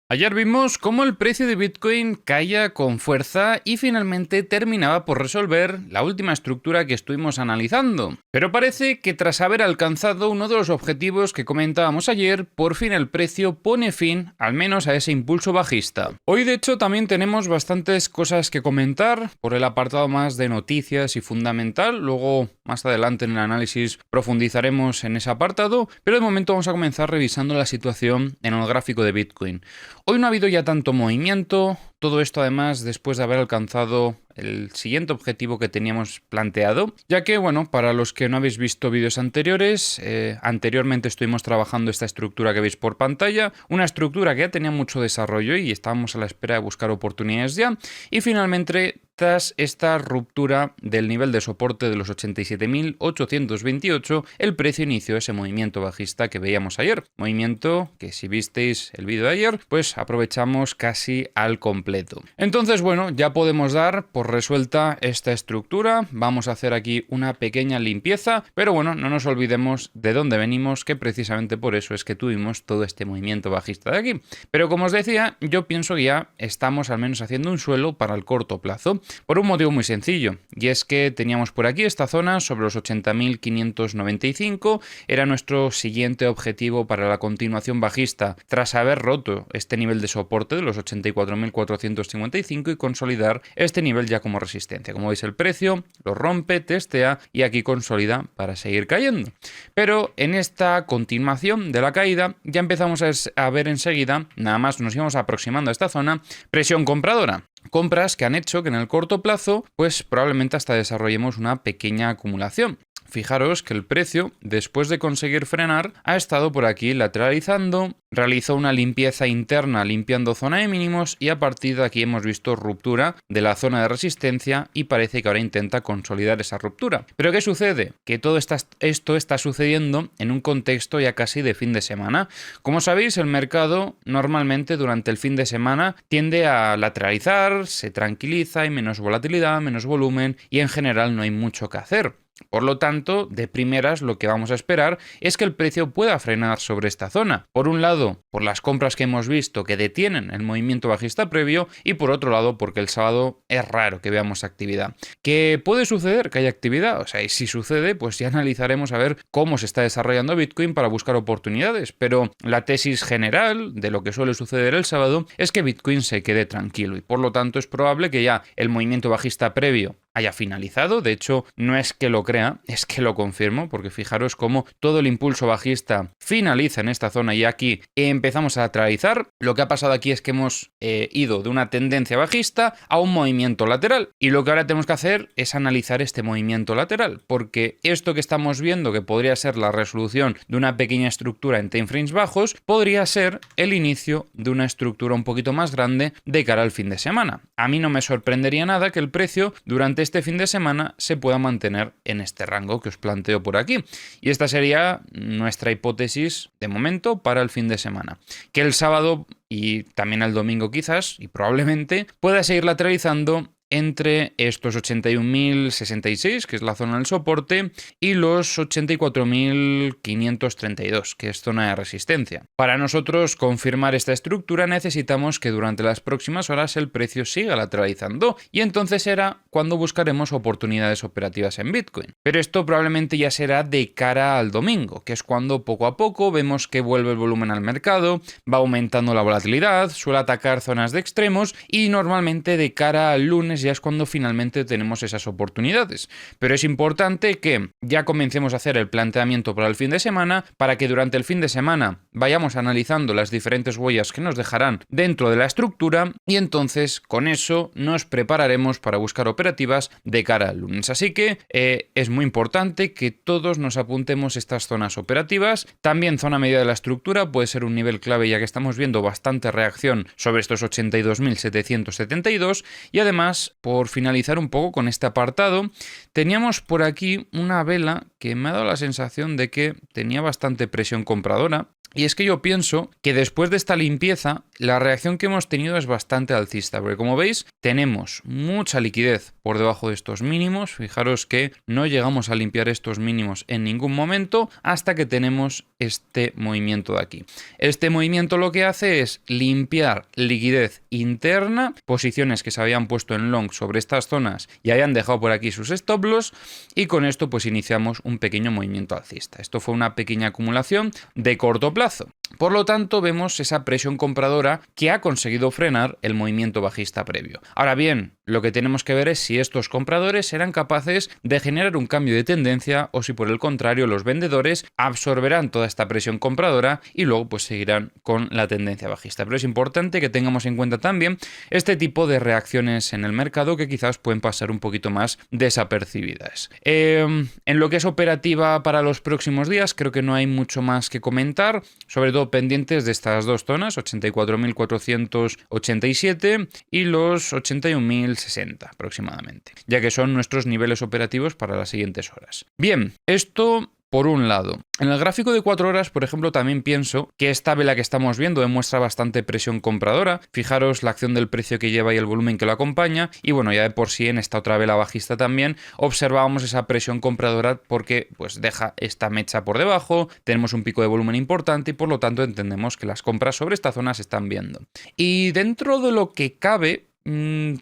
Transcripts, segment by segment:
Ayer vimos cómo el precio de Bitcoin caía con fuerza y finalmente terminaba por resolver la última estructura que estuvimos analizando. Pero parece que tras haber alcanzado uno de los objetivos que comentábamos ayer, por fin el precio pone fin al menos a ese impulso bajista. Hoy de hecho también tenemos bastantes cosas que comentar por el apartado más de noticias y fundamental. Luego más adelante en el análisis profundizaremos en ese apartado, pero de momento vamos a comenzar revisando la situación en el gráfico de Bitcoin. Hoy no ha habido ya tanto movimiento, todo esto además después de haber alcanzado el siguiente objetivo que teníamos planteado, ya que, bueno, para los que no habéis visto vídeos anteriores, anteriormente estuvimos trabajando esta estructura que veis por pantalla, una estructura que ya tenía mucho desarrollo y estábamos a la espera de buscar oportunidades ya, y finalmente tras esta ruptura del nivel de soporte de los 87.828, el precio inició ese movimiento bajista que veíamos ayer. Movimiento que si visteis el vídeo de ayer, pues aprovechamos casi al completo. Entonces, bueno, ya podemos dar por resuelta esta estructura. Vamos a hacer aquí una pequeña limpieza, pero bueno, no nos olvidemos de dónde venimos, que precisamente por eso es que tuvimos todo este movimiento bajista de aquí. Pero como os decía, yo pienso que ya estamos al menos haciendo un suelo para el corto plazo. Por un motivo muy sencillo, y es que teníamos por aquí esta zona sobre los 80.595, era nuestro siguiente objetivo para la continuación bajista, tras haber roto este nivel de soporte de los 84.455 y consolidar este nivel ya como resistencia. Como veis, el precio lo rompe, testea y aquí consolida para seguir cayendo. Pero en esta continuación de la caída ya empezamos a ver enseguida, nada más nos íbamos aproximando a esta zona, presión compradora. Compras que han hecho que en el corto plazo, pues probablemente hasta desarrollemos una pequeña acumulación. Fijaros que el precio, después de conseguir frenar, ha estado por aquí lateralizando, realizó una limpieza interna limpiando zona de mínimos y a partir de aquí hemos visto ruptura de la zona de resistencia y parece que ahora intenta consolidar esa ruptura. ¿Pero qué sucede? Que todo esto está sucediendo en un contexto ya casi de fin de semana. Como sabéis, el mercado normalmente durante el fin de semana tiende a lateralizar, se tranquiliza, hay menos volatilidad, menos volumen y en general no hay mucho que hacer. Por lo tanto, de primeras lo que vamos a esperar es que el precio pueda frenar sobre esta zona. Por un lado, por las compras que hemos visto que detienen el movimiento bajista previo y por otro lado, porque el sábado es raro que veamos actividad. ¿Qué puede suceder? Que haya actividad. O sea, y si sucede, pues ya analizaremos a ver cómo se está desarrollando Bitcoin para buscar oportunidades. Pero la tesis general de lo que suele suceder el sábado es que Bitcoin se quede tranquilo y por lo tanto es probable que ya el movimiento bajista previo haya finalizado. De hecho, no es que lo crea, es que lo confirmo, porque fijaros cómo todo el impulso bajista finaliza en esta zona y aquí empezamos a lateralizar. Lo que ha pasado aquí es que hemos ido de una tendencia bajista a un movimiento lateral y lo que ahora tenemos que hacer es analizar este movimiento lateral, porque esto que estamos viendo que podría ser la resolución de una pequeña estructura en timeframes bajos, podría ser el inicio de una estructura un poquito más grande de cara al fin de semana. A mí no me sorprendería nada que el precio durante este fin de semana se pueda mantener en este rango que os planteo por aquí. Y esta sería nuestra hipótesis de momento para el fin de semana. Que el sábado y también el domingo quizás, y probablemente, pueda seguir lateralizando entre estos 81.066, que es la zona del soporte, y los 84.532, que es zona de resistencia. Para nosotros confirmar esta estructura necesitamos que durante las próximas horas el precio siga lateralizando y entonces será cuando buscaremos oportunidades operativas en Bitcoin. Pero esto probablemente ya será de cara al domingo, que es cuando poco a poco vemos que vuelve el volumen al mercado, va aumentando la volatilidad, suele atacar zonas de extremos y normalmente de cara al lunes ya es cuando finalmente tenemos esas oportunidades. Pero es importante que ya comencemos a hacer el planteamiento para el fin de semana para que durante el fin de semana vayamos analizando las diferentes huellas que nos dejarán dentro de la estructura y entonces con eso nos prepararemos para buscar operativas de cara al lunes. Así que es muy importante que todos nos apuntemos estas zonas operativas. También zona media de la estructura puede ser un nivel clave ya que estamos viendo bastante reacción sobre estos 82.772 y además, por finalizar un poco con este apartado, teníamos por aquí una vela que me ha dado la sensación de que tenía bastante presión compradora Y es que yo pienso que después de esta limpieza, la reacción que hemos tenido es bastante alcista, porque como veis, tenemos mucha liquidez por debajo de estos mínimos. Fijaros que no llegamos a limpiar estos mínimos en ningún momento hasta que tenemos este movimiento de aquí. Este movimiento lo que hace es limpiar liquidez interna, posiciones que se habían puesto en long sobre estas zonas y hayan dejado por aquí sus stop loss, y con esto pues iniciamos un pequeño movimiento alcista. Esto fue una pequeña acumulación de corto plazo. Por lo tanto, vemos esa presión compradora que ha conseguido frenar el movimiento bajista previo. Ahora bien, lo que tenemos que ver es si estos compradores serán capaces de generar un cambio de tendencia o si por el contrario los vendedores absorberán toda esta presión compradora y luego pues seguirán con la tendencia bajista. Pero es importante que tengamos en cuenta también este tipo de reacciones en el mercado que quizás pueden pasar un poquito más desapercibidas. En lo que es operativa para los próximos días, creo que no hay mucho más que comentar, sobre todo pendientes de estas dos zonas, 84.487 y los 81.060 aproximadamente, ya que son nuestros niveles operativos para las siguientes horas. Bien, esto por un lado. En el gráfico de 4 horas, por ejemplo, también pienso que esta vela que estamos viendo demuestra bastante presión compradora. Fijaros la acción del precio que lleva y el volumen que lo acompaña. Y bueno, ya de por sí en esta otra vela bajista también observábamos esa presión compradora porque pues deja esta mecha por debajo, tenemos un pico de volumen importante y por lo tanto entendemos que las compras sobre esta zona se están viendo. Y dentro de lo que cabe,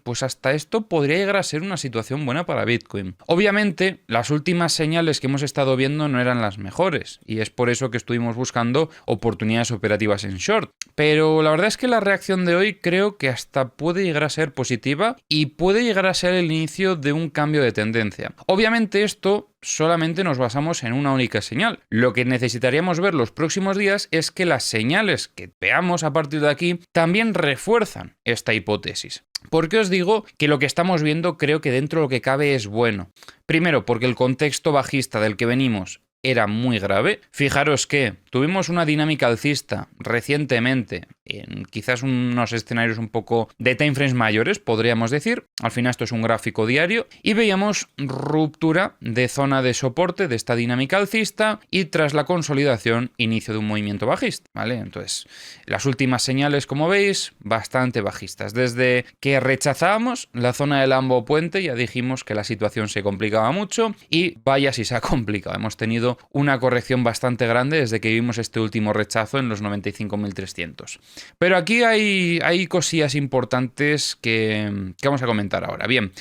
pues hasta esto podría llegar a ser una situación buena para Bitcoin. Obviamente, las últimas señales que hemos estado viendo no eran las mejores y es por eso que estuvimos buscando oportunidades operativas en short. Pero la verdad es que la reacción de hoy creo que hasta puede llegar a ser positiva y puede llegar a ser el inicio de un cambio de tendencia. Obviamente esto solamente nos basamos en una única señal. Lo que necesitaríamos ver los próximos días es que las señales que veamos a partir de aquí también refuerzan esta hipótesis. ¿Por qué os digo que lo que estamos viendo creo que dentro de lo que cabe es bueno? Primero, porque el contexto bajista del que venimos era muy grave. Fijaros que tuvimos una dinámica alcista recientemente en quizás unos escenarios un poco de timeframes mayores, podríamos decir. Al final esto es un gráfico diario y veíamos ruptura de zona de soporte de esta dinámica alcista y tras la consolidación inicio de un movimiento bajista, ¿vale? Entonces, las últimas señales, como veis, bastante bajistas. Desde que rechazábamos la zona del Lambo Puente ya dijimos que la situación se complicaba mucho y vaya si se ha complicado. Hemos tenido una corrección bastante grande desde que vimos este último rechazo en los 95.300. Pero aquí hay cosillas importantes que vamos a comentar ahora. Bien,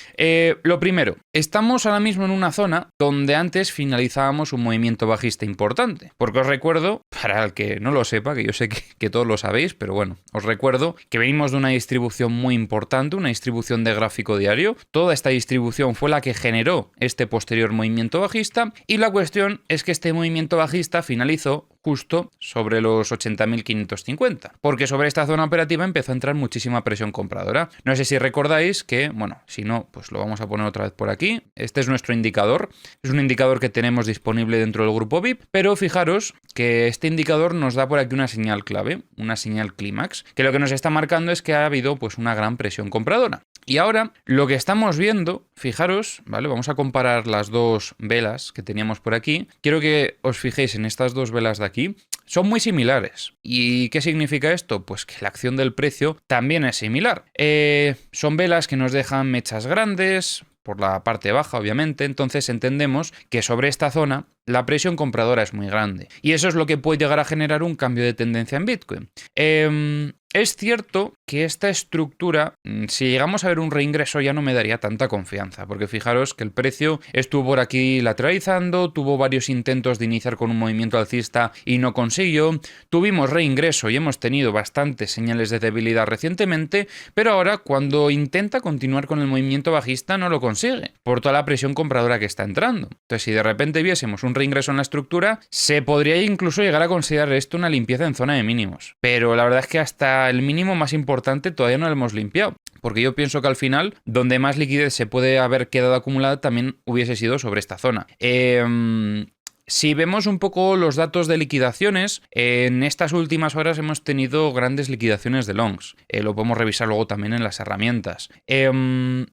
lo primero, estamos ahora mismo en una zona donde antes finalizábamos un movimiento bajista importante. Porque os recuerdo, para el que no lo sepa, que yo sé que todos lo sabéis, pero bueno, os recuerdo que venimos de una distribución muy importante, una distribución de gráfico diario. Toda esta distribución fue la que generó este posterior movimiento bajista y la cuestión es que este movimiento bajista finalizó justo sobre los 80.550, porque sobre esta zona operativa empezó a entrar muchísima presión compradora. No sé si recordáis que, bueno, si no, pues lo vamos a poner otra vez por aquí. Este es nuestro indicador, es un indicador que tenemos disponible dentro del grupo VIP, pero fijaros que este indicador nos da por aquí una señal clave, una señal clímax, que lo que nos está marcando es que ha habido pues una gran presión compradora. Y ahora lo que estamos viendo, fijaros, ¿vale? Vamos a comparar las dos velas que teníamos por aquí. Quiero que os fijéis en estas dos velas de aquí. Son muy similares. ¿Y qué significa esto? Pues que la acción del precio también es similar. Son velas que nos dejan mechas grandes por la parte baja, obviamente. Entonces entendemos que sobre esta zona la presión compradora es muy grande. Y eso es lo que puede llegar a generar un cambio de tendencia en Bitcoin. Es cierto que esta estructura, si llegamos a ver un reingreso, ya no me daría tanta confianza, porque fijaros que el precio estuvo por aquí lateralizando, tuvo varios intentos de iniciar con un movimiento alcista y no consiguió, tuvimos reingreso y hemos tenido bastantes señales de debilidad recientemente, pero ahora cuando intenta continuar con el movimiento bajista no lo consigue, por toda la presión compradora que está entrando. Entonces, si de repente viésemos un reingreso en la estructura, se podría incluso llegar a considerar esto una limpieza en zona de mínimos, pero la verdad es que hasta el mínimo más importante todavía no lo hemos limpiado, porque yo pienso que al final donde más liquidez se puede haber quedado acumulada también hubiese sido sobre esta zona. Si vemos un poco los datos de liquidaciones, en estas últimas horas hemos tenido grandes liquidaciones de longs. Lo podemos revisar luego también en las herramientas.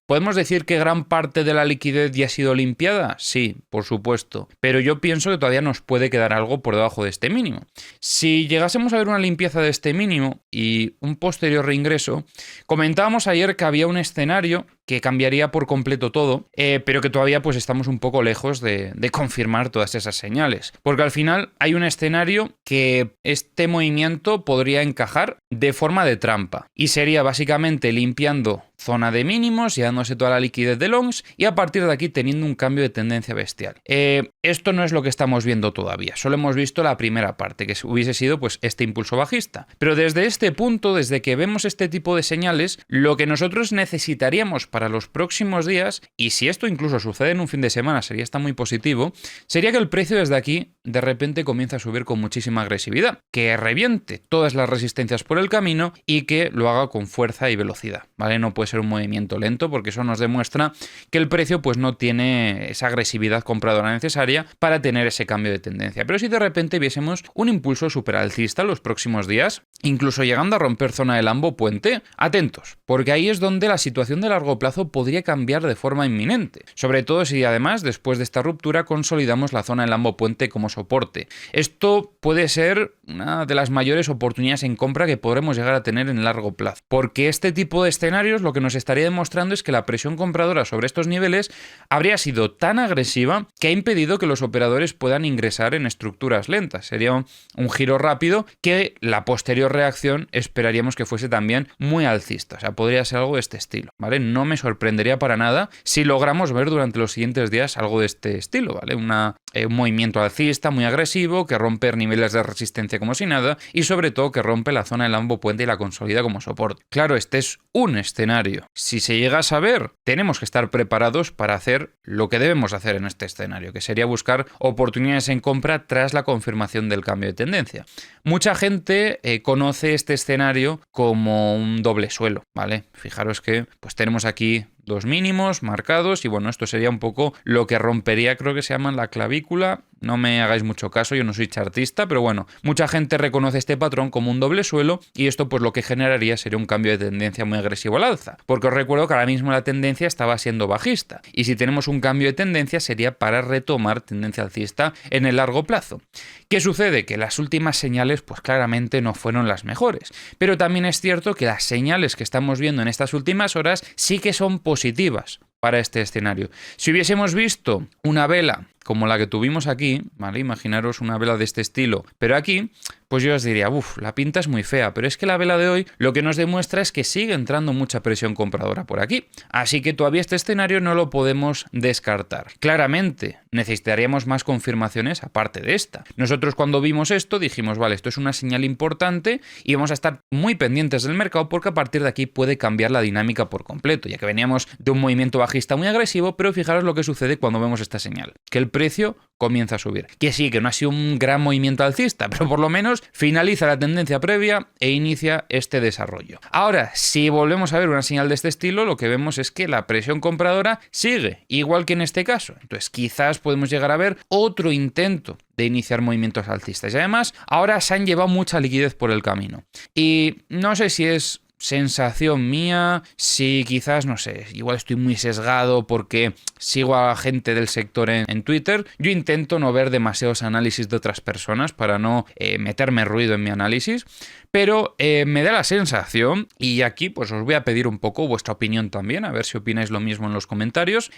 ¿Podemos decir que gran parte de la liquidez ya ha sido limpiada? Sí, por supuesto. Pero yo pienso que todavía nos puede quedar algo por debajo de este mínimo. Si llegásemos a ver una limpieza de este mínimo y un posterior reingreso, comentábamos ayer que había un escenario que cambiaría por completo todo, pero que todavía pues estamos un poco lejos de confirmar todas esas señales. Porque al final hay un escenario que este movimiento podría encajar de forma de trampa y sería básicamente limpiando zona de mínimos, llevándose toda la liquidez de longs y a partir de aquí teniendo un cambio de tendencia bestial. Esto no es lo que estamos viendo todavía, solo hemos visto la primera parte, que hubiese sido pues este impulso bajista. Pero desde este punto, desde que vemos este tipo de señales, lo que nosotros necesitaríamos para los próximos días, y si esto incluso sucede en un fin de semana, sería está muy positivo, sería que el precio desde aquí de repente comience a subir con muchísima agresividad, que reviente todas las resistencias por el camino y que lo haga con fuerza y velocidad, ¿vale? No puede ser un movimiento lento porque eso nos demuestra que el precio pues no tiene esa agresividad compradora necesaria para tener ese cambio de tendencia. Pero si de repente viésemos un impulso superalcista en los próximos días, incluso llegando a romper zona de Lambo puente, atentos, porque ahí es donde la situación de largo plazo podría cambiar de forma inminente, sobre todo si además después de esta ruptura consolidamos la zona de Lambo puente como soporte. Esto puede ser una de las mayores oportunidades en compra que podremos llegar a tener en largo plazo, porque este tipo de escenarios lo que nos estaría demostrando es que la presión compradora sobre estos niveles habría sido tan agresiva que ha impedido que los operadores puedan ingresar en estructuras lentas. Sería un giro rápido que la posterior reacción esperaríamos que fuese también muy alcista. O sea, podría ser algo de este estilo, ¿vale? No me sorprendería para nada si logramos ver durante los siguientes días algo de este estilo, ¿vale? Un movimiento alcista muy agresivo que rompe niveles de resistencia como si nada y sobre todo que rompe la zona del Lambo puente y la consolida como soporte. Claro, este es un escenario. Si se llega a saber, tenemos que estar preparados para hacer lo que debemos hacer en este escenario, que sería buscar oportunidades en compra tras la confirmación del cambio de tendencia. Mucha gente conoce este escenario como un doble suelo, ¿vale? Fijaros que pues tenemos aquí dos mínimos marcados y bueno, esto sería un poco lo que rompería, creo que se llama la clavícula. No me hagáis mucho caso, yo no soy chartista, pero bueno, mucha gente reconoce este patrón como un doble suelo y esto pues lo que generaría sería un cambio de tendencia muy agresivo al alza. Porque os recuerdo que ahora mismo la tendencia estaba siendo bajista y si tenemos un cambio de tendencia sería para retomar tendencia alcista en el largo plazo. ¿Qué sucede? Que las últimas señales pues claramente no fueron las mejores, pero también es cierto que las señales que estamos viendo en estas últimas horas sí que son positivas para este escenario. Si hubiésemos visto una vela como la que tuvimos aquí, ¿vale? Imaginaros una vela de este estilo, pero aquí, pues yo os diría, la pinta es muy fea, pero es que la vela de hoy lo que nos demuestra es que sigue entrando mucha presión compradora por aquí. Así que todavía este escenario no lo podemos descartar. Claramente, necesitaríamos más confirmaciones aparte de esta. Nosotros cuando vimos esto dijimos, vale, esto es una señal importante y vamos a estar muy pendientes del mercado porque a partir de aquí puede cambiar la dinámica por completo, ya que veníamos de un movimiento bajista muy agresivo, pero fijaros lo que sucede cuando vemos esta señal, que el precio comienza a subir. Que sí, que no ha sido un gran movimiento alcista, pero por lo menos finaliza la tendencia previa e inicia este desarrollo. Ahora, si volvemos a ver una señal de este estilo, lo que vemos es que la presión compradora sigue, igual que en este caso. Entonces, quizás podemos llegar a ver otro intento de iniciar movimientos alcistas. Y además, ahora se han llevado mucha liquidez por el camino. Y no sé si es sensación mía, si quizás, no sé, igual estoy muy sesgado porque sigo a gente del sector en Twitter. Yo intento no ver demasiados análisis de otras personas para no meterme ruido en mi análisis, pero me da la sensación, y aquí pues os voy a pedir un poco vuestra opinión también, a ver si opináis lo mismo en los comentarios.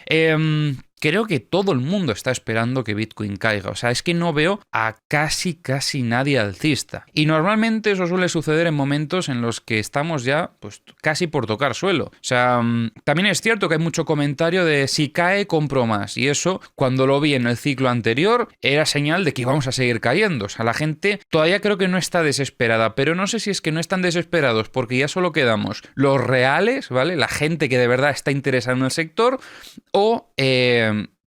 Creo que todo el mundo está esperando que Bitcoin caiga. O sea, es que no veo a casi nadie alcista. Y normalmente eso suele suceder en momentos en los que estamos ya pues casi por tocar suelo. O sea, también es cierto que hay mucho comentario de si cae, compro más. Y eso, cuando lo vi en el ciclo anterior, era señal de que íbamos a seguir cayendo. O sea, la gente todavía creo que no está desesperada, pero no sé si es que no están desesperados porque ya solo quedamos los reales, ¿vale? La gente que de verdad está interesada en el sector o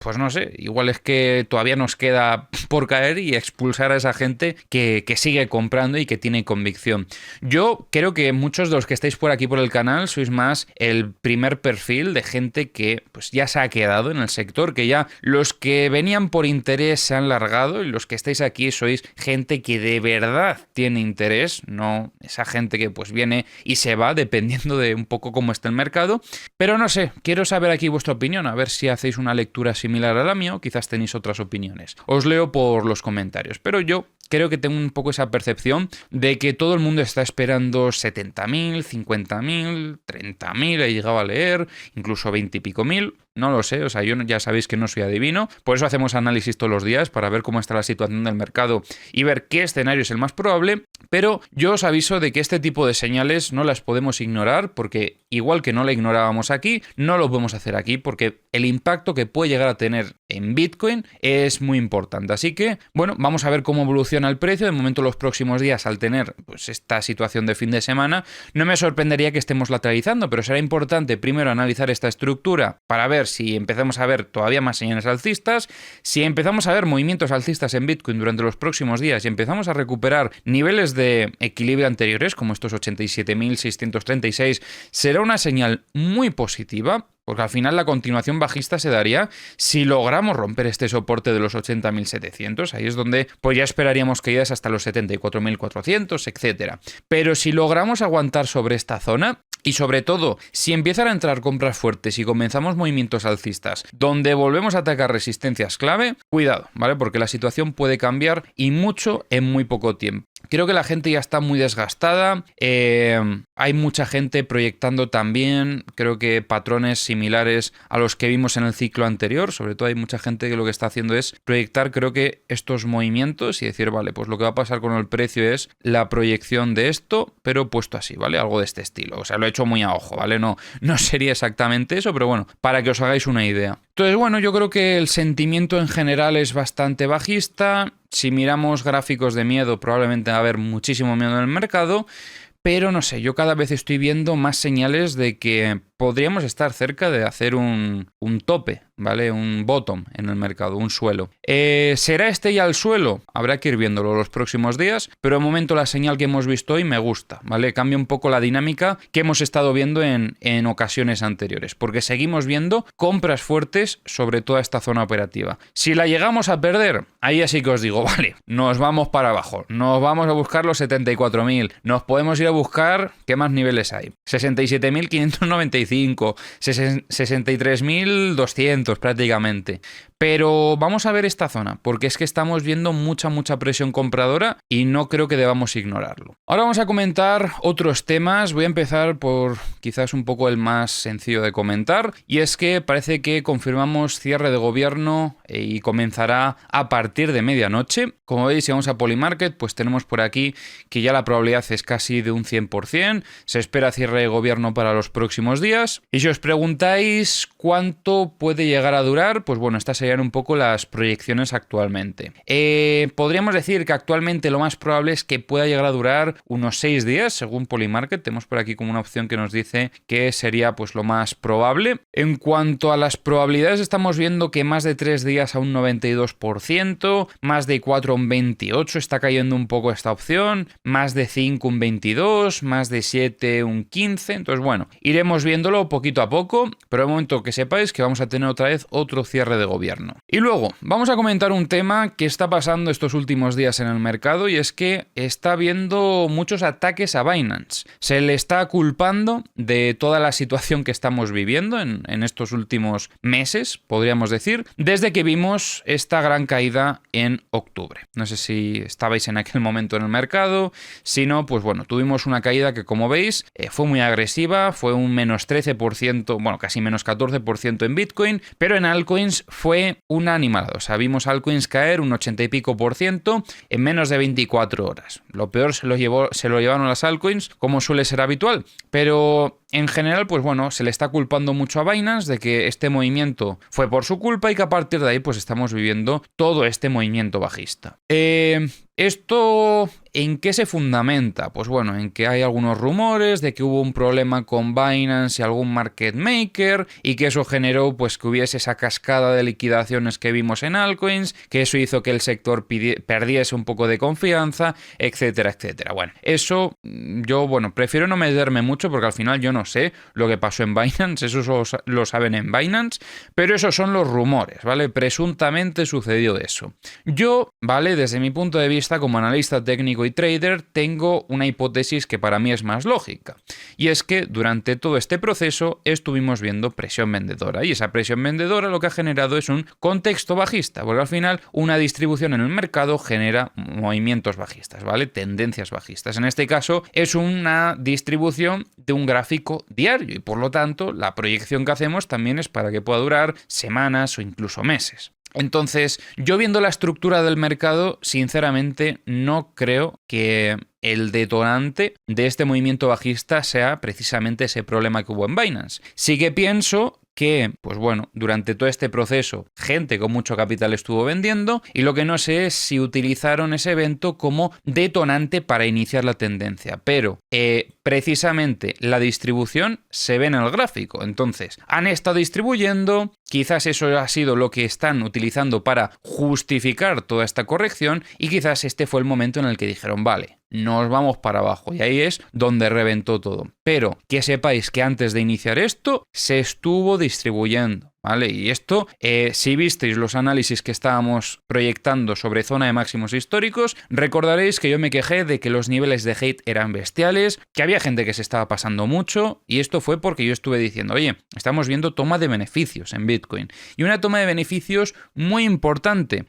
pues no sé, igual es que todavía nos queda por caer y expulsar a esa gente que sigue comprando y que tiene convicción. Yo creo que muchos de los que estáis por aquí por el canal sois más el primer perfil de gente que pues ya se ha quedado en el sector, que ya los que venían por interés se han largado y los que estáis aquí sois gente que de verdad tiene interés, no esa gente que pues viene y se va dependiendo de un poco cómo está el mercado. Pero no sé, quiero saber aquí vuestra opinión, a ver si hacéis una lectura similar a la mía o quizás tenéis otras opiniones. Os leo por los comentarios, pero yo creo que tengo un poco esa percepción de que todo el mundo está esperando 70.000, 50.000, 30.000, he llegado a leer, incluso 20 y pico mil. No lo sé, o sea, yo ya sabéis que no soy adivino, por eso hacemos análisis todos los días para ver cómo está la situación del mercado y ver qué escenario es el más probable, pero yo os aviso de que este tipo de señales no las podemos ignorar porque igual que no la ignorábamos aquí, no lo podemos hacer aquí porque el impacto que puede llegar a tener en Bitcoin es muy importante. Así que, bueno, vamos a ver cómo evoluciona el precio. De momento, los próximos días, al tener pues esta situación de fin de semana, no me sorprendería que estemos lateralizando, pero será importante primero analizar esta estructura para ver si empezamos a ver todavía más señales alcistas, si empezamos a ver movimientos alcistas en Bitcoin durante los próximos días y empezamos a recuperar niveles de equilibrio anteriores, como estos 87.636, será una señal muy positiva. Porque al final la continuación bajista se daría si logramos romper este soporte de los 80.700. Ahí es donde pues ya esperaríamos caídas hasta los 74.400, etc. Pero si logramos aguantar sobre esta zona, y sobre todo, si empiezan a entrar compras fuertes y comenzamos movimientos alcistas donde volvemos a atacar resistencias clave, cuidado, ¿vale? Porque la situación puede cambiar y mucho en muy poco tiempo. Creo que la gente ya está muy desgastada, hay mucha gente proyectando también, creo que patrones similares a los que vimos en el ciclo anterior, sobre todo hay mucha gente que lo que está haciendo es proyectar, creo que estos movimientos y decir, vale, pues lo que va a pasar con el precio es la proyección de esto, pero puesto así, ¿vale? Algo de este estilo, o sea, lo he hecho muy a ojo, ¿vale? No sería exactamente eso, pero bueno, para que os hagáis una idea. Entonces, bueno, yo creo que el sentimiento en general es bastante bajista. Si miramos gráficos de miedo, probablemente va a haber muchísimo miedo en el mercado, pero no sé, yo cada vez estoy viendo más señales de que podríamos estar cerca de hacer un tope, ¿vale? Un bottom en el mercado, un suelo. ¿Será este ya el suelo? Habrá que ir viéndolo los próximos días, pero de momento la señal que hemos visto hoy me gusta, ¿vale? Cambia un poco la dinámica que hemos estado viendo en ocasiones anteriores, porque seguimos viendo compras fuertes sobre toda esta zona operativa. Si la llegamos a perder, ahí así que os digo, vale, nos vamos para abajo, nos vamos a buscar los 74.000, nos podemos ir a buscar, ¿qué más niveles hay? 67.595, 63.200 prácticamente. Pero vamos a ver esta zona, porque es que estamos viendo mucha presión compradora y no creo que debamos ignorarlo. Ahora vamos a comentar otros temas. Voy a empezar por quizás un poco el más sencillo de comentar, y es que parece que confirmamos cierre de gobierno y comenzará a partir de medianoche. Como veis, si vamos a Polymarket, pues tenemos por aquí que ya la probabilidad es casi de un 100%. Se espera cierre de gobierno para los próximos días. Y si os preguntáis cuánto puede llegar a durar, pues bueno, estas serían un poco las proyecciones actualmente. Podríamos decir que actualmente lo más probable es que pueda llegar a durar unos 6 días, según Polymarket. Tenemos por aquí como una opción que nos dice que sería pues lo más probable. En cuanto a las probabilidades, estamos viendo que más de 3 días a un 92%, más de 4 a un 28%, está cayendo un poco esta opción, más de 5 un 22%, más de 7 un 15%. Entonces bueno, iremos viéndolo poquito a poco, pero de momento que sepáis que vamos a tener otra vez otro cierre de gobierno. Y luego vamos a comentar un tema que está pasando estos últimos días en el mercado, y es que está habiendo muchos ataques a Binance. Se le está culpando de toda la situación que estamos viviendo en estos últimos meses, podríamos decir, desde que vimos esta gran caída en octubre. No sé si estabais en aquel momento en el mercado, si no, pues bueno, tuvimos una caída que, como veis, fue muy agresiva, fue un menos 13%, bueno, casi menos 14% en Bitcoin, pero en altcoins fue una animada. O sea, vimos altcoins caer un 80 y pico % en menos de 24 horas. Lo peor se lo llevaron las altcoins, como suele ser habitual, pero en general, pues bueno, se le está culpando mucho a Binance de que este movimiento fue por su culpa y que a partir de ahí pues estamos viviendo todo este movimiento bajista. ¿Esto en qué se fundamenta? Pues bueno, en que hay algunos rumores de que hubo un problema con Binance y algún market maker y que eso generó pues que hubiese esa cascada de liquidaciones que vimos en altcoins, que eso hizo que el sector perdiese un poco de confianza, etcétera, etcétera. Bueno, eso yo, prefiero no meterme mucho porque al final yo no sé lo que pasó en Binance, eso solo lo saben en Binance, pero esos son los rumores, ¿vale? Presuntamente sucedió eso. Yo, ¿vale? Desde mi punto de vista como analista técnico y trader, tengo una hipótesis que para mí es más lógica. Y es que durante todo este proceso estuvimos viendo presión vendedora. Y esa presión vendedora lo que ha generado es un contexto bajista. Porque al final una distribución en el mercado genera movimientos bajistas, ¿vale? Tendencias bajistas. En este caso es una distribución de un gráfico diario. Y por lo tanto la proyección que hacemos también es para que pueda durar semanas o incluso meses. Entonces, yo viendo la estructura del mercado, sinceramente no creo que el detonante de este movimiento bajista sea precisamente ese problema que hubo en Binance. Sí que pienso que, pues bueno, durante todo este proceso, gente con mucho capital estuvo vendiendo y lo que no sé es si utilizaron ese evento como detonante para iniciar la tendencia. Pero precisamente la distribución se ve en el gráfico. Entonces, han estado distribuyendo, quizás eso ha sido lo que están utilizando para justificar toda esta corrección y quizás este fue el momento en el que dijeron, vale, nos vamos para abajo y ahí es donde reventó todo. Pero que sepáis que antes de iniciar esto se estuvo distribuyendo, ¿vale? Y esto, si visteis los análisis que estábamos proyectando sobre zona de máximos históricos, recordaréis que yo me quejé de que los niveles de hate eran bestiales, que había gente que se estaba pasando mucho y esto fue porque yo estuve diciendo, oye, estamos viendo toma de beneficios en Bitcoin y una toma de beneficios muy importante.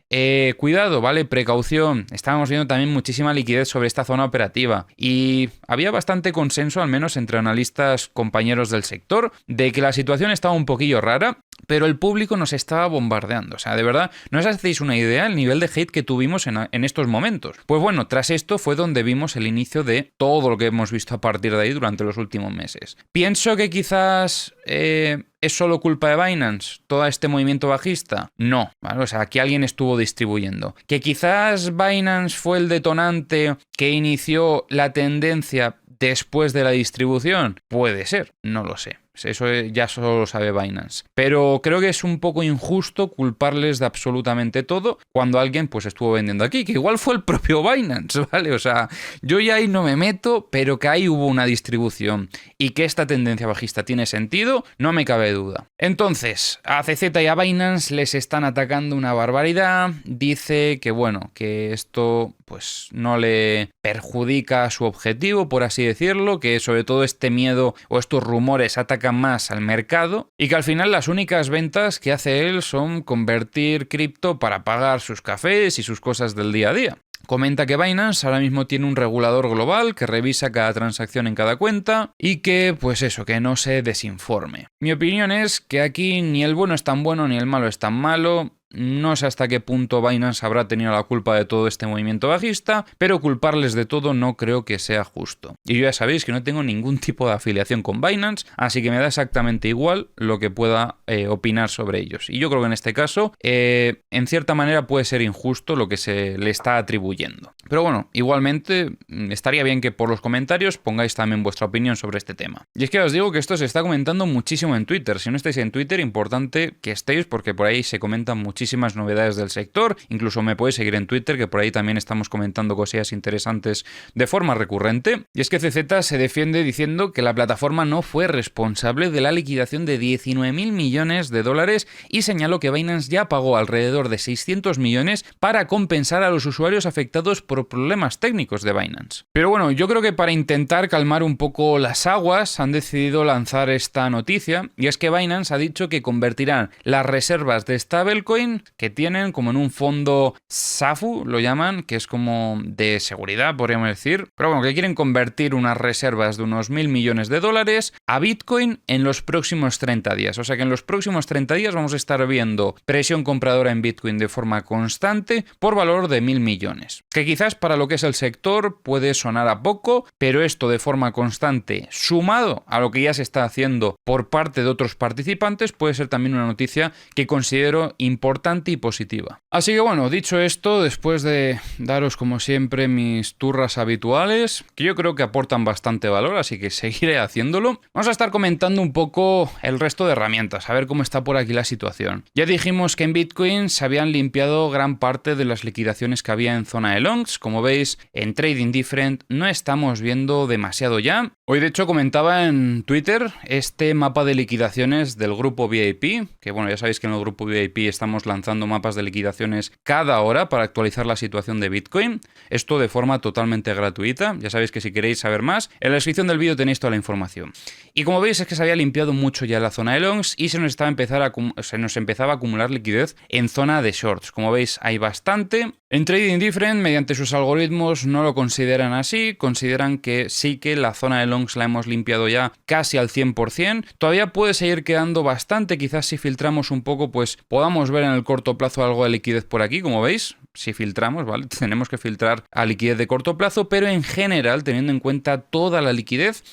Cuidado, ¿vale? Precaución. Estábamos viendo también muchísima liquidez sobre esta zona operativa y había bastante consenso, al menos entre analistas compañeros del sector, de que la situación estaba un poquillo rara, pero el público nos estaba bombardeando. O sea, de verdad, no os hacéis una idea el nivel de hate que tuvimos en estos momentos. Pues bueno, tras esto fue donde vimos el inicio de todo lo que hemos visto a partir de ahí durante los últimos meses. Pienso que quizás ¿es solo culpa de Binance todo este movimiento bajista? No, ¿vale? O sea, aquí alguien estuvo distribuyendo. ¿Que quizás Binance fue el detonante que inició la tendencia después de la distribución? Puede ser, no lo sé. Eso ya solo lo sabe Binance. Pero creo que es un poco injusto culparles de absolutamente todo cuando alguien pues estuvo vendiendo aquí, que igual fue el propio Binance, ¿vale? O sea, yo ya ahí no me meto, pero que ahí hubo una distribución y que esta tendencia bajista tiene sentido, no me cabe duda. Entonces, a CZ y a Binance les están atacando una barbaridad. Dice que bueno, que esto pues no le perjudica a su objetivo, por así decirlo, que sobre todo este miedo o estos rumores atacan más al mercado y que al final las únicas ventas que hace él son convertir cripto para pagar sus cafés y sus cosas del día a día. Comenta que Binance ahora mismo tiene un regulador global que revisa cada transacción en cada cuenta y que, pues eso, que no se desinforme. Mi opinión es que aquí ni el bueno es tan bueno ni el malo es tan malo. No sé hasta qué punto Binance habrá tenido la culpa de todo este movimiento bajista, pero culparles de todo no creo que sea justo. Y yo ya sabéis que no tengo ningún tipo de afiliación con Binance, así que me da exactamente igual lo que pueda opinar sobre ellos. Y yo creo que en este caso, en cierta manera puede ser injusto lo que se le está atribuyendo. Pero bueno, igualmente estaría bien que por los comentarios pongáis también vuestra opinión sobre este tema. Y es que os digo que esto se está comentando muchísimo en Twitter. Si no estáis en Twitter, importante que estéis porque por ahí se comentan muchísimas novedades del sector. Incluso me podéis seguir en Twitter, que por ahí también estamos comentando cosillas interesantes de forma recurrente. Y es que CZ se defiende diciendo que la plataforma no fue responsable de la liquidación de 19.000 millones de dólares y señaló que Binance ya pagó alrededor de 600 millones para compensar a los usuarios afectados por problemas técnicos de Binance. Pero bueno, yo creo que para intentar calmar un poco las aguas han decidido lanzar esta noticia, y es que Binance ha dicho que convertirán las reservas de stablecoin Bitcoin que tienen como en un fondo SAFU, lo llaman, que es como de seguridad, podríamos decir. Pero bueno, que quieren convertir unas reservas de unos 1.000 millones de dólares a Bitcoin en los próximos 30 días. O sea que en los próximos 30 días vamos a estar viendo presión compradora en Bitcoin de forma constante por valor de 1.000 millones. Que quizás para lo que es el sector puede sonar a poco, pero esto de forma constante, sumado a lo que ya se está haciendo por parte de otros participantes, puede ser también una noticia que considero importante y positiva. Así que bueno, dicho esto, después de daros como siempre mis turras habituales, que yo creo que aportan bastante valor, así que seguiré haciéndolo, vamos a estar comentando un poco el resto de herramientas, a ver cómo está por aquí la situación. Ya dijimos que en Bitcoin se habían limpiado gran parte de las liquidaciones que había en zona de longs. Como veis, en Trading Different no estamos viendo demasiado ya. Hoy de hecho comentaba en Twitter este mapa de liquidaciones del grupo VIP, que bueno, ya sabéis que en el grupo VIP estamos lanzando mapas de liquidaciones cada hora para actualizar la situación de Bitcoin. Esto de forma totalmente gratuita. Ya sabéis que si queréis saber más, en la descripción del vídeo tenéis toda la información. Y como veis es que se había limpiado mucho ya la zona de longs y se nos empezaba a acumular liquidez en zona de shorts. Como veis hay bastante. En Trading Different, mediante sus algoritmos, no lo consideran así, consideran que sí que la zona de longs la hemos limpiado ya casi al 100%. Todavía puede seguir quedando bastante, quizás si filtramos un poco, pues podamos ver en el corto plazo algo de liquidez por aquí, como veis. Si filtramos, ¿vale? Tenemos que filtrar a liquidez de corto plazo, pero en general, teniendo en cuenta toda la liquidez,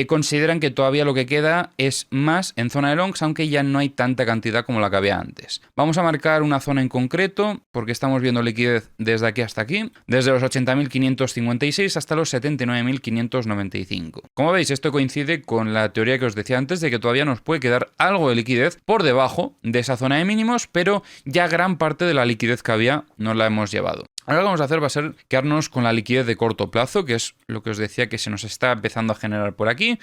consideran que todavía lo que queda es más en zona de longs, aunque ya no hay tanta cantidad como la que había antes. Vamos a marcar una zona en concreto, porque estamos viendo liquidez desde aquí hasta aquí, desde los 80.556 hasta los 79.595. Como veis, esto coincide con la teoría que os decía antes de que todavía nos puede quedar algo de liquidez por debajo de esa zona de mínimos, pero ya gran parte de la liquidez que había no la hemos llevado. Ahora lo que vamos a hacer va a ser quedarnos con la liquidez de corto plazo, que es lo que os decía que se nos está empezando a generar por aquí.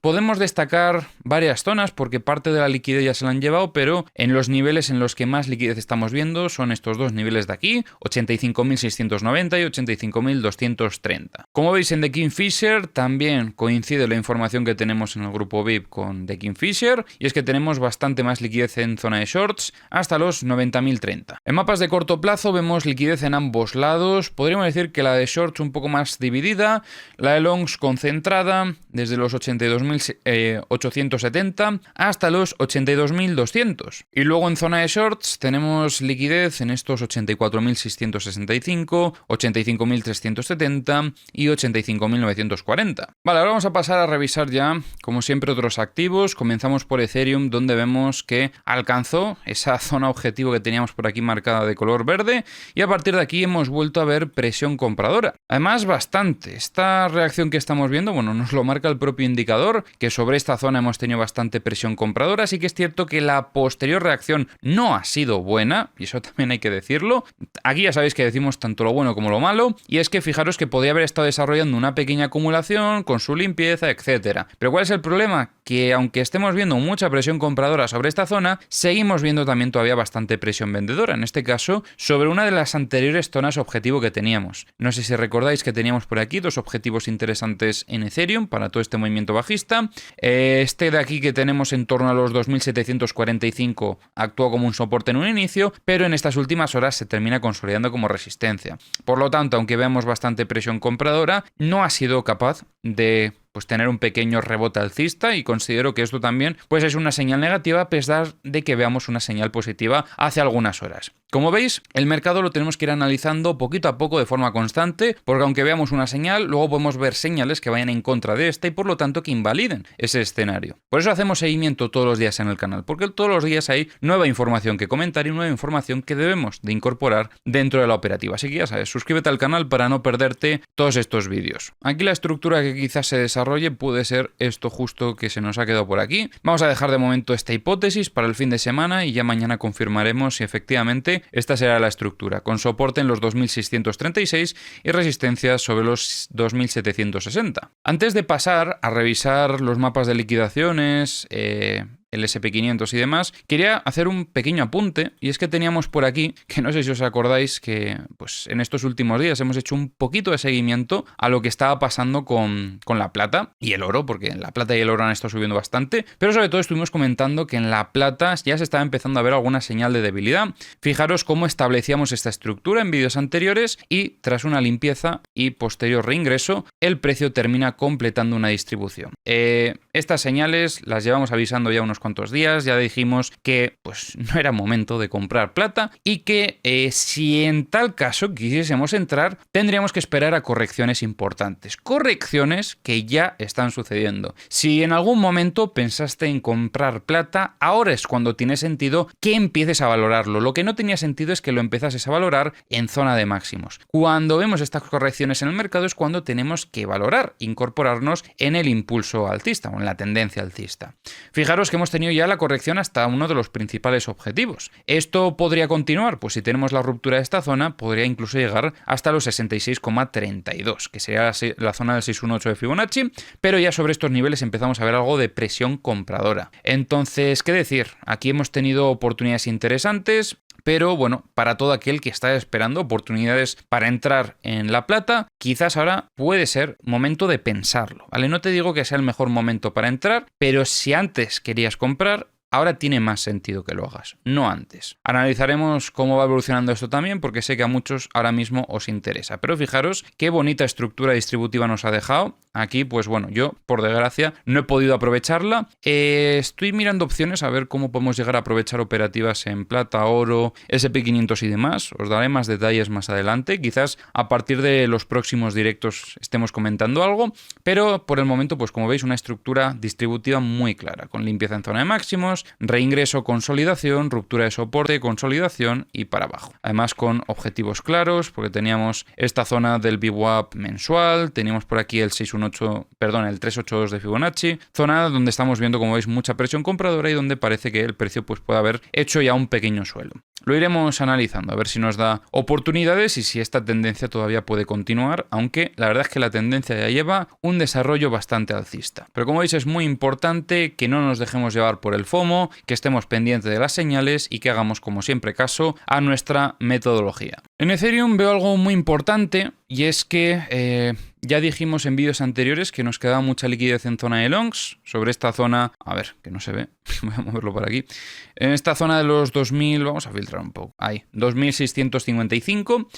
Podemos destacar varias zonas porque parte de la liquidez ya se la han llevado, pero en los niveles en los que más liquidez estamos viendo son estos dos niveles de aquí, 85.690 y 85.230. Como veis en The Kingfisher también coincide la información que tenemos en el grupo VIP con The Kingfisher, y es que tenemos bastante más liquidez en zona de shorts hasta los 90.030. En mapas de corto plazo vemos liquidez en ambos lados. Podríamos decir que la de shorts un poco más dividida, la de longs concentrada desde los 82.870 hasta los 82.200. Y luego en zona de shorts tenemos liquidez en estos 84.665, 85.370 y 85.940. Vale, ahora vamos a pasar a revisar ya, como siempre, otros activos. Comenzamos por Ethereum, donde vemos que alcanzó esa zona objetivo que teníamos por aquí marcada de color verde, y a partir de aquí hemos vuelto a ver presión compradora. Además, bastante. Esta reacción que estamos viendo, bueno, nos lo marca el propio indicador, que sobre esta zona hemos tenido bastante presión compradora. Sí que es cierto que la posterior reacción no ha sido buena, y eso también hay que decirlo. Aquí ya sabéis que decimos tanto lo bueno como lo malo, y es que fijaros que podría haber estado desarrollando una pequeña acumulación con su limpieza, etcétera. Pero ¿cuál es el problema? Que aunque estemos viendo mucha presión compradora sobre esta zona, seguimos viendo también todavía bastante presión vendedora, en este caso sobre una de las anteriores zonas objetivo que teníamos. No sé si recordáis que teníamos por aquí dos objetivos interesantes en Ethereum para todo este movimiento bajista. Este de aquí que tenemos en torno a los 2.745 actuó como un soporte en un inicio, pero en estas últimas horas se termina consolidando como resistencia. Por lo tanto, aunque veamos bastante presión compradora, no ha sido capaz de tener un pequeño rebote alcista, y considero que esto también es una señal negativa a pesar de que veamos una señal positiva hace algunas horas. Como veis, el mercado lo tenemos que ir analizando poquito a poco de forma constante, porque aunque veamos una señal, luego podemos ver señales que vayan en contra de esta y por lo tanto que invaliden ese escenario. Por eso hacemos seguimiento todos los días en el canal, porque todos los días hay nueva información que comentar y nueva información que debemos de incorporar dentro de la operativa. Así que ya sabes, suscríbete al canal para no perderte todos estos vídeos. Aquí la estructura que quizás se desarrolle puede ser esto justo que se nos ha quedado por aquí. Vamos a dejar de momento esta hipótesis para el fin de semana y ya mañana confirmaremos si efectivamente esta será la estructura, con soporte en los 2.636 y resistencia sobre los 2.760. Antes de pasar a revisar los mapas de liquidaciones, el SP500 y demás, quería hacer un pequeño apunte, y es que teníamos por aquí, que no sé si os acordáis, que pues en estos últimos días hemos hecho un poquito de seguimiento a lo que estaba pasando con la plata y el oro, porque la plata y el oro han estado subiendo bastante, pero sobre todo estuvimos comentando que en la plata ya se estaba empezando a ver alguna señal de debilidad. Fijaros cómo establecíamos esta estructura en vídeos anteriores y tras una limpieza y posterior reingreso, el precio termina completando una distribución. Estas señales las llevamos avisando ya unos cuantos días, ya dijimos que pues no era momento de comprar plata y que si en tal caso quisiésemos entrar, tendríamos que esperar a correcciones importantes. Correcciones que ya están sucediendo. Si en algún momento pensaste en comprar plata, ahora es cuando tiene sentido que empieces a valorarlo. Lo que no tenía sentido es que lo empezases a valorar en zona de máximos. Cuando vemos estas correcciones en el mercado es cuando tenemos que valorar, incorporarnos en el impulso alcista o en la tendencia alcista. Fijaros que hemos tenido ya la corrección hasta uno de los principales objetivos. ¿Esto podría continuar? Pues si tenemos la ruptura de esta zona, podría incluso llegar hasta los 66,32, que sería la zona del 618 de Fibonacci, pero ya sobre estos niveles empezamos a ver algo de presión compradora. Entonces, ¿qué decir? Aquí hemos tenido oportunidades interesantes, pero bueno, para todo aquel que está esperando oportunidades para entrar en la plata, quizás ahora puede ser momento de pensarlo, ¿vale? No te digo que sea el mejor momento para entrar, pero si antes querías comprar, ahora tiene más sentido que lo hagas, no antes. Analizaremos cómo va evolucionando esto también, porque sé que a muchos ahora mismo os interesa. Pero fijaros qué bonita estructura distributiva nos ha dejado. Aquí, pues bueno, yo, por desgracia, no he podido aprovecharla. Estoy mirando opciones a ver cómo podemos llegar a aprovechar operativas en plata, oro, SP500 y demás. Os daré más detalles más adelante. Quizás a partir de los próximos directos estemos comentando algo. Pero por el momento, pues como veis, una estructura distributiva muy clara, con limpieza en zona de máximos, reingreso, consolidación, ruptura de soporte, consolidación y para abajo. Además con objetivos claros, porque teníamos esta zona del VWAP mensual, teníamos por aquí el 382 de Fibonacci, zona donde estamos viendo, como veis, mucha presión compradora y donde parece que el precio pues puede haber hecho ya un pequeño suelo. Lo iremos analizando, a ver si nos da oportunidades y si esta tendencia todavía puede continuar, aunque la verdad es que la tendencia ya lleva un desarrollo bastante alcista. Pero como veis es muy importante que no nos dejemos llevar por el FOMO, que estemos pendientes de las señales y que hagamos como siempre caso a nuestra metodología. En Ethereum veo algo muy importante y es que ya dijimos en vídeos anteriores que nos quedaba mucha liquidez en zona de longs, sobre esta zona, a ver, que no se ve, voy a moverlo por aquí, en esta zona de los 2000, vamos a filtrar un poco, ahí, 2655.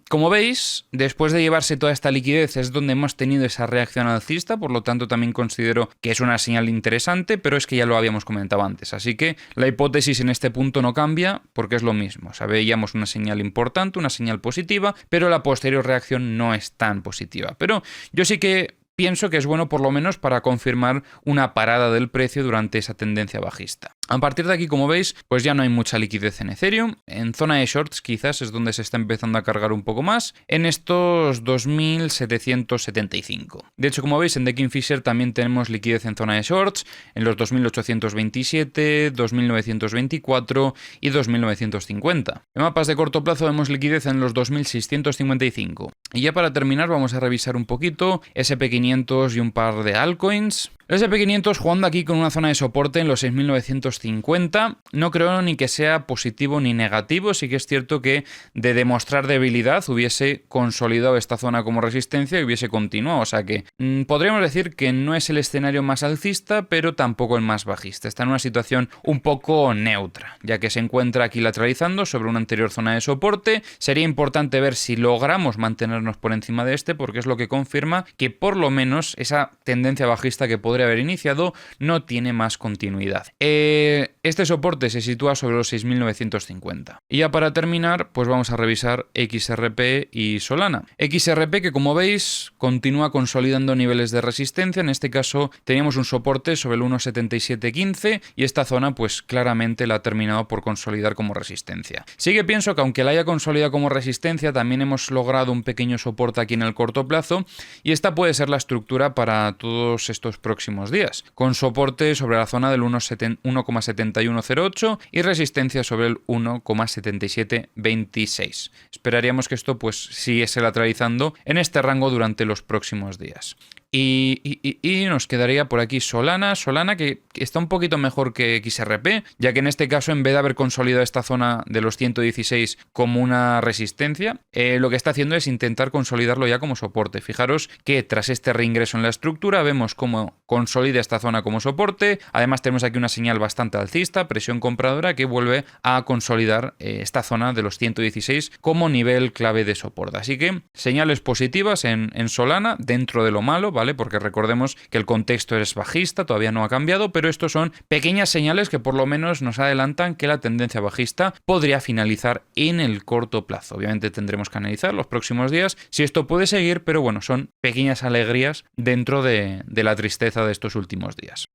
Como veis, después de llevarse toda esta liquidez es donde hemos tenido esa reacción alcista, por lo tanto también considero que es una señal interesante, pero es que ya lo habíamos comentado antes, así que la hipótesis en este punto no cambia porque es lo mismo, o sea, veíamos una señal importante, una señal positiva, pero la posterior reacción no es tan positiva. Pero yo sí que pienso que es bueno por lo menos para confirmar una parada del precio durante esa tendencia bajista. A partir de aquí, como veis, pues ya no hay mucha liquidez en Ethereum. En zona de shorts quizás es donde se está empezando a cargar un poco más, en estos 2.775. De hecho, como veis, en The Kingfisher también tenemos liquidez en zona de shorts, en los 2.827, 2.924 y 2.950. En mapas de corto plazo vemos liquidez en los 2.655. Y ya para terminar vamos a revisar un poquito SP500 y un par de altcoins. El SP500 jugando aquí con una zona de soporte en los 6.950, no creo ni que sea positivo ni negativo, sí que es cierto que de demostrar debilidad hubiese consolidado esta zona como resistencia y hubiese continuado, o sea que podríamos decir que no es el escenario más alcista, pero tampoco el más bajista, está en una situación un poco neutra, ya que se encuentra aquí lateralizando sobre una anterior zona de soporte. Sería importante ver si logramos mantenernos por encima de este, porque es lo que confirma que por lo menos esa tendencia bajista que podría haber iniciado no tiene más continuidad. Este soporte se sitúa sobre los 6.950. Y ya para terminar, pues vamos a revisar XRP y Solana. XRP que, como veis, continúa consolidando niveles de resistencia. En este caso teníamos un soporte sobre el 1.7715 y esta zona pues claramente la ha terminado por consolidar como resistencia. Sí que pienso que aunque la haya consolidado como resistencia, también hemos logrado un pequeño soporte aquí en el corto plazo y esta puede ser la estructura para todos estos próximos días, con soporte sobre la zona del 1,7108 y resistencia sobre el 1,7726. Esperaríamos que esto pues siguiese lateralizando en este rango durante los próximos días. Y nos quedaría por aquí Solana, que está un poquito mejor que XRP, ya que en este caso, en vez de haber consolidado esta zona de los 116 como una resistencia, lo que está haciendo es intentar consolidarlo ya como soporte. Fijaros que tras este reingreso en la estructura vemos cómo consolida esta zona como soporte. Además tenemos aquí una señal bastante alcista, presión compradora, que vuelve a consolidar esta zona de los 116 como nivel clave de soporte. Así que señales positivas en Solana dentro de lo malo, ¿vale? Porque recordemos que el contexto es bajista, todavía no ha cambiado, pero estos son pequeñas señales que por lo menos nos adelantan que la tendencia bajista podría finalizar en el corto plazo. Obviamente tendremos que analizar los próximos días si esto puede seguir, pero bueno, son pequeñas alegrías dentro de la tristeza de estos últimos días.